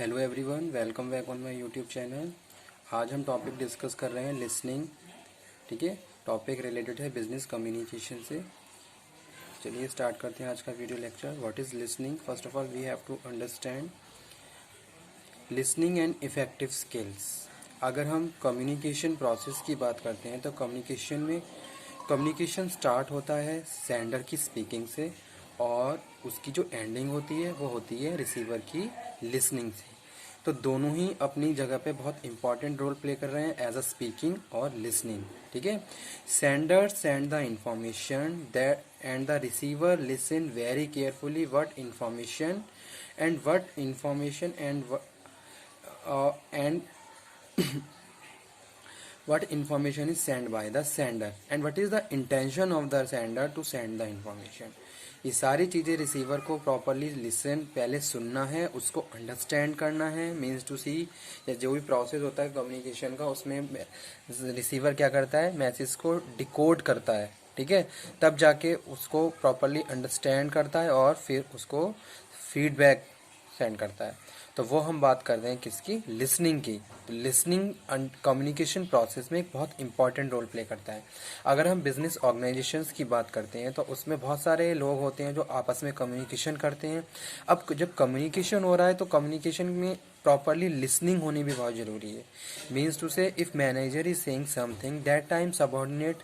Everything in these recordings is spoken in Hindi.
Hello everyone, welcome back on my YouTube channel. आज हम टॉपिक डिस्कस कर रहे हैं लिसनिंग। ठीक है, टॉपिक रिलेटेड है बिजनेस कम्युनिकेशन से। चलिए स्टार्ट करते हैं आज का video lecture. What is listening? First of all we have to understand listening and effective skills. अगर हम कम्युनिकेशन प्रोसेस की बात करते हैं तो कम्युनिकेशन स्टार्ट होता है सेंडर की स्पीकिंग से और उसकी जो एंडिंग होती है वो होती है रिसीवर की लिसनिंग से। तो दोनों ही अपनी जगह पे बहुत इंपॉर्टेंट रोल प्ले कर रहे हैं एज अ स्पीकिंग और लिसनिंग। ठीक है, sender send the information that and the receiver listen very carefully what information and what information is sent by the sender and what is the intention of the sender to send the information। ये सारी चीज़ें रिसीवर को प्रॉपरली लिसन पहले सुनना है, उसको अंडरस्टैंड करना है, मीन्स टू सी या जो भी प्रोसेस होता है कम्युनिकेशन का उसमें रिसीवर क्या करता है, मैसेज को डिकोड करता है। ठीक है, तब जाके उसको प्रॉपरली अंडरस्टैंड करता है और फिर उसको फीडबैक सेंड करता है। तो वो हम बात कर रहे हैं किसकी, लिसनिंग की। तो लिसनिंग कम्युनिकेशन प्रोसेस में एक बहुत इंपॉर्टेंट रोल प्ले करता है। अगर हम बिजनेस ऑर्गेनाइजेशंस की बात करते हैं तो उसमें बहुत सारे लोग होते हैं जो आपस में कम्युनिकेशन करते हैं। अब जब कम्युनिकेशन हो रहा है तो कम्युनिकेशन में प्रॉपरली लिसनिंग होनी भी बहुत ज़रूरी है। Means to say if manager is saying something that time subordinate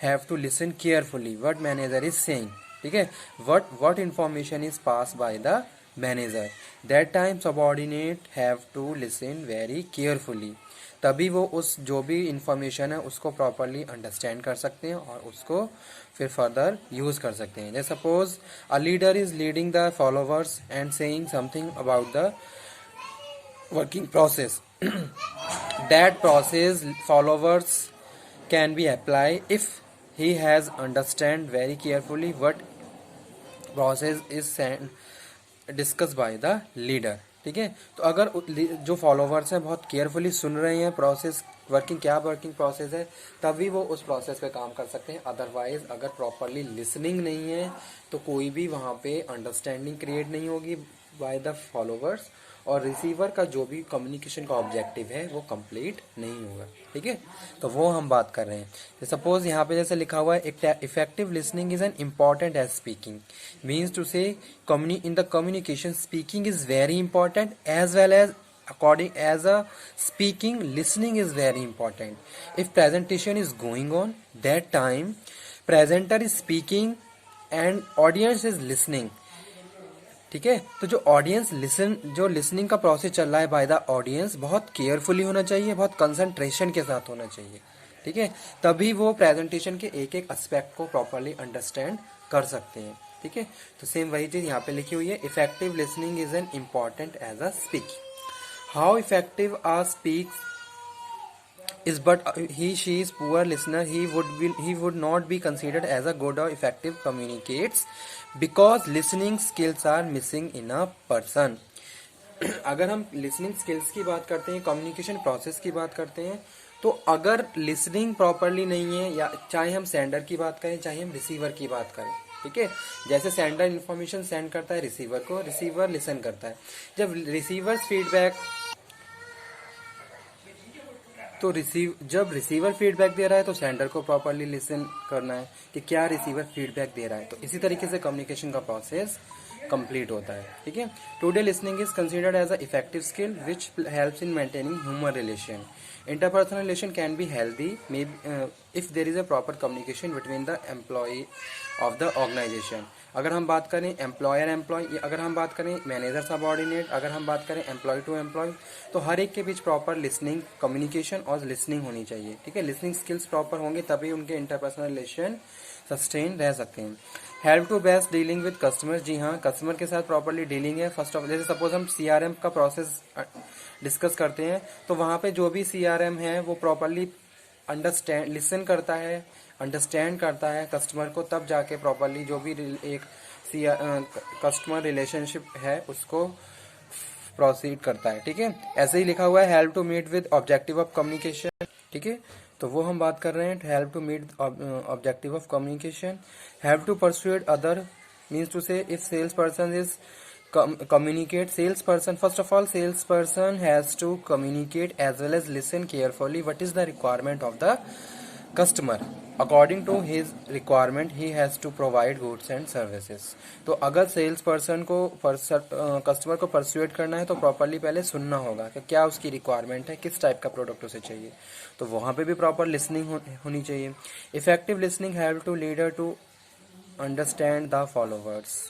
have to listen carefully what manager is saying. ठीक है, what information is pass by the manager that time subordinate have to listen very carefully. तभी वो उस जो भी इंफॉर्मेशन है उसको प्रॉपरली अंडरस्टैंड कर सकते हैं और उसको फिर फर्दर यूज कर सकते हैं। जैसे suppose a leader is leading the followers and saying something about the working process that process followers can be apply if he has understand very carefully what process is discussed by the leader। ठीक है, तो अगर जो फॉलोवर्स हैं बहुत केयरफुली सुन रहे हैं प्रोसेस वर्किंग प्रोसेस है तभी वो उस प्रोसेस पे काम कर सकते हैं। अदरवाइज अगर प्रॉपरली लिसनिंग नहीं है तो कोई भी वहाँ पे अंडरस्टैंडिंग क्रिएट नहीं होगी बाय द फॉलोवर्स और रिसीवर का जो भी कम्युनिकेशन का ऑब्जेक्टिव है वो कंप्लीट नहीं होगा। ठीक है, तो वो हम बात कर रहे हैं। सपोज यहाँ पे जैसे लिखा हुआ है effective listening is an important as speaking. Means to say in the communication speaking is very important as well as according as a speaking listening is very important। if presentation is going on that time presenter is speaking and audience is listening। ठीक है, तो जो लिसनिंग का प्रोसेस चल रहा है बाय द ऑडियंस बहुत केयरफुली होना चाहिए, बहुत कंसंट्रेशन के साथ होना चाहिए। ठीक है, तभी वो प्रेजेंटेशन के एक एक एस्पेक्ट को प्रॉपरली अंडरस्टैंड कर सकते हैं। ठीक है, तो सेम वही चीज यहाँ पे लिखी हुई है, effective listening is an important as a speaking. How effective a speaks is but she is poor listener he would not be considered as a good or effective communicates because listening skills are missing in a person। अगर हम लिसनिंग स्किल्स की बात करते हैं, कम्युनिकेशन प्रोसेस की बात करते हैं, तो अगर लिसनिंग प्रॉपरली नहीं है या चाहे हम सेंडर की बात करें चाहे हम रिसीवर की बात करें। ठीक है, जैसे सेंडर इन्फॉर्मेशन सेंड करता है रिसीवर को, रिसीवर लिसन करता है। जब रिसीवर फीडबैक जब रिसीवर फीडबैक दे रहा है तो सेंडर को प्रॉपरली लिसन करना है कि क्या रिसीवर फीडबैक दे रहा है। तो इसी तरीके से कम्युनिकेशन का प्रोसेस कंप्लीट होता है। ठीक है, today listening is considered as a effective skill which helps in maintaining human relation. Interpersonal relation can be healthy if there is a proper communication between the employ of the organization. अगर हम बात करें एम्प्लॉयर एम्प्लॉय, अगर हम बात करें मैनेजर सबऑर्डिनेट, अगर हम बात करें एम्प्लॉय टू एम्प्लॉय, तो हर एक के बीच प्रॉपर लिसनिंग कम्युनिकेशन और लिसनिंग होनी चाहिए। ठीक है, लिसनिंग स्किल्स प्रॉपर होंगे तभी उनके इंटरपर्सनल रिलेशन सस्टेन रह सकते हैं। Help to best dealing with customer. जी हाँ, कस्टमर के साथ प्रॉपरली डीलिंग है। फर्स्ट ऑफ जैसे सपोज हम सीआरएम का प्रोसेस डिस्कस करते हैं तो वहाँ पे जो भी सीआरएम है वो प्रॉपरली लिसन करता है, अंडरस्टैंड करता है कस्टमर को, तब जाके प्रॉपरली जो भी एक कस्टमर रिलेशनशिप है उसको प्रोसीड करता है। ठीक है, ऐसे ही लिखा हुआ है help to meet with objective of communication. ठीक है, तो वो हम बात कर रहे हैं, help to meet objective of communication. Help to persuade other means to say if sales person is communicate. Salesperson, first of all, salesperson has to communicate as well as listen carefully what is the requirement of the customer. According to his requirement he has to provide goods and services. तो अगर सेल्स पर्सन को कस्टमर को परसुएट करना है तो प्रॉपरली पहले सुनना होगा कि क्या उसकी रिक्वायरमेंट है, किस टाइप का प्रोडक्ट उसे चाहिए, तो वहाँ पे भी प्रॉपर लिसनिंग होनी चाहिए. Effective listening help to leader to understand the followers.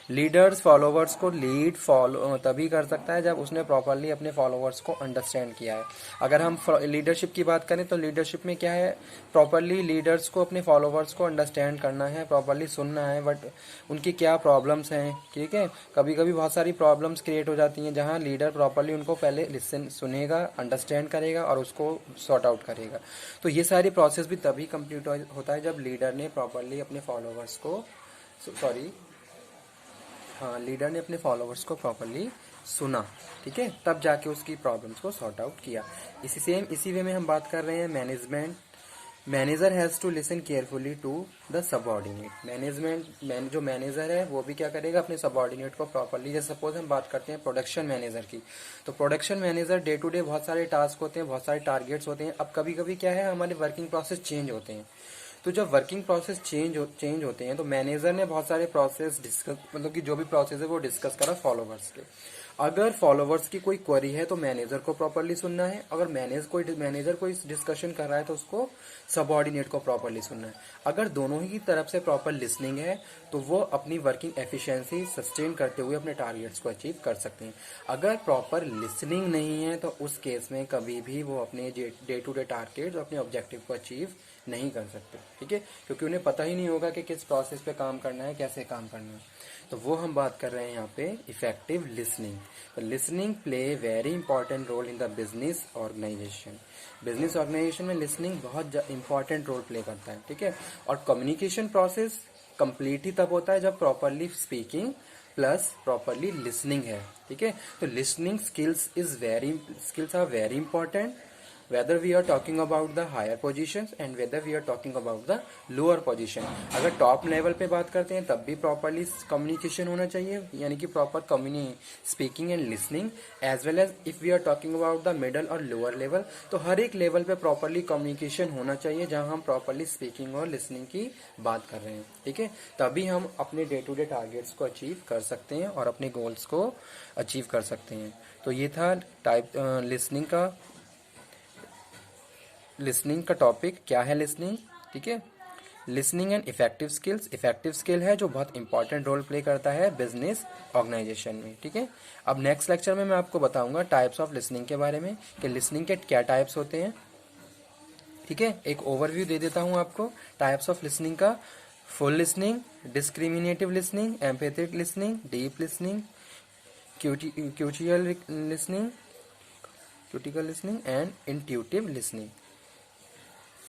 Leaders followers को लीड फॉलो तभी कर सकता है जब उसने प्रॉपरली अपने फॉलोवर्स को अंडरस्टैंड किया है. अगर हम लीडरशिप की बात करें तो लीडरशिप में क्या है, प्रॉपरली लीडर्स को अपने फॉलोवर्स को अंडरस्टैंड करना है, प्रॉपरली सुनना है बट उनकी क्या प्रॉब्लम्स हैं. ठीक है, कभी कभी बहुत सारी प्रॉब्लम्स क्रिएट हो जाती हैं जहाँ लीडर प्रॉपरली उनको पहले सुनेगा, अंडरस्टैंड करेगा और उसको सॉर्ट आउट करेगा. तो ये सारी प्रोसेस भी तभी कंप्लीट होता है जब लीडर ने प्रॉपरली अपने फॉलोवर्स को लीडर ने अपने फॉलोवर्स को प्रॉपरली सुना. ठीक है, तब जाके उसकी प्रॉब्लम्स को सॉर्ट आउट किया. इसी वे में हम बात कर रहे हैं management. Manager has to listen carefully to the subordinate. जो मैनेजर है वो भी क्या करेगा, अपने सबऑर्डिनेट को प्रॉपरली. जैसे सपोज हम बात करते हैं प्रोडक्शन मैनेजर की, तो production manager day to day बहुत सारे टास्क होते हैं, बहुत सारे टारगेट्स होते हैं. अब कभी कभी क्या है, हमारे वर्किंग प्रोसेस चेंज होते हैं. तो जब वर्किंग प्रोसेस चेंज होते हैं तो मैनेजर ने बहुत सारे प्रोसेस डिस्कस, मतलब कि जो भी प्रोसेस है वो डिस्कस करा फॉलोवर्स के. अगर फॉलोवर्स की कोई क्वेरी है तो मैनेजर को प्रॉपरली सुनना है. अगर मैनेजर कोई डिस्कशन कर रहा है तो उसको सबऑर्डिनेट को प्रॉपरली सुनना है. अगर दोनों ही की तरफ से प्रॉपर लिसनिंग है तो वो अपनी वर्किंग एफिशिएंसी सस्टेन करते हुए अपने टारगेट्स को अचीव कर सकते हैं. अगर प्रॉपर लिसनिंग नहीं है तो उस केस में कभी भी वो अपने डे टू डे टारगेट्स और अपने ऑब्जेक्टिव को अचीव नहीं कर सकते. ठीक है, क्योंकि उन्हें पता ही नहीं होगा कि किस प्रोसेस पे काम करना है, कैसे काम करना है. तो वो हम बात कर रहे हैं यहाँ पे इफेक्टिव लिसनिंग. तो listening play very important role in the business organization. Business organization में लिसनिंग बहुत इंपॉर्टेंट रोल प्ले करता है. ठीक है, और कम्युनिकेशन प्रोसेस कंप्लीट ही तब होता है जब properly speaking plus properly listening है. ठीक है, तो listening skills are very important whether we are talking about the higher positions and whether we are talking about the lower position. अगर टॉप लेवल पे बात करते हैं तब भी प्रॉपरली कम्युनिकेशन होना चाहिए, यानी कि proper speaking and listening. As well as if we are talking about the middle और लोअर लेवल, तो हर एक लेवल पे प्रॉपरली कम्युनिकेशन होना चाहिए जहां हम प्रॉपरली स्पीकिंग और लिसनिंग की बात कर रहे हैं. ठीक है, तभी हम अपने डे टू डे टारगेट्स को अचीव कर सकते हैं और अपने गोल्स को अचीव कर सकते हैं. तो ये था लिसनिंग का टॉपिक, क्या है लिसनिंग. ठीक है, listening and effective skills. Effective skill है जो बहुत इंपॉर्टेंट रोल प्ले करता है बिजनेस ऑर्गेनाइजेशन में. ठीक है, अब नेक्स्ट लेक्चर में मैं आपको बताऊंगा टाइप्स ऑफ लिसनिंग के बारे में कि लिसनिंग के क्या टाइप्स होते हैं. ठीक है, एक ओवरव्यू दे देता हूं आपको टाइप्स ऑफ लिसनिंग का. Full listening, discriminative listening, empathic listening, deep listening, cuticle listening and intuitive listening.